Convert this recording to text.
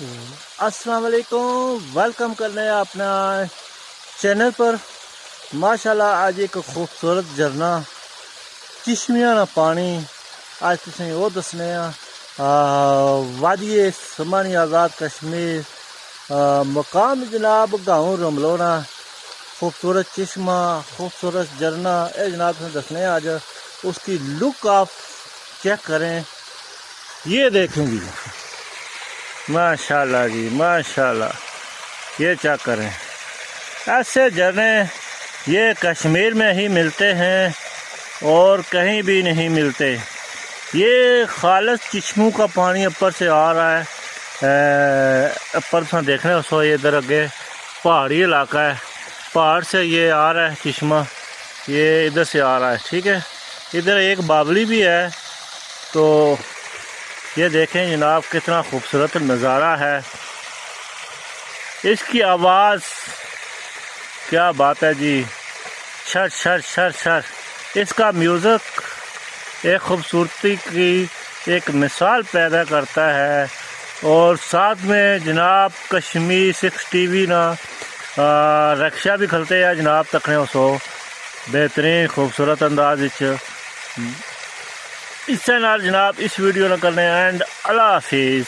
السلام علیکم، ویلکم کرنے اپنا چینل پر۔ ماشاءاللہ آج ایک خوبصورت جھرنا چشمیاں نا پانی آج تسیں وہ دسنے وادی سمانی آزاد کشمیر مقام جناب گاؤں رملونا، خوبصورت چشمہ، خوبصورت جھرنا، اے جناب تسیں دسنے آج اس کی لک آپ چیک کریں، یہ دیکھیں گی ماشاءاللہ جی ماشاءاللہ، یہ چیک کریں۔ ایسے جھرنے یہ کشمیر میں ہی ملتے ہیں اور کہیں بھی نہیں ملتے۔ یہ خالص چشموں کا پانی اوپر سے آ رہا ہے، اوپر سے دیکھ رہے ہو سو یہ ادھر اگے پہاڑی علاقہ ہے، پہاڑ سے یہ آ رہا ہے چشمہ، یہ ادھر سے آ رہا ہے، ٹھیک ہے۔ ادھر ایک باولی بھی ہے، تو یہ دیکھیں جناب کتنا خوبصورت نظارہ ہے۔ اس کی آواز کیا بات ہے جی، شر شر شر شر، اس کا میوزک ایک خوبصورتی کی ایک مثال پیدا کرتا ہے، اور ساتھ میں جناب کشمیر 6 ٹی وی نا رکشا بھی کھلتے ہیں جناب تکنے سو بہترین خوبصورت انداز اس سے نال جناب اس ویڈیو نہ کرنے اینڈ اللہ حافظ۔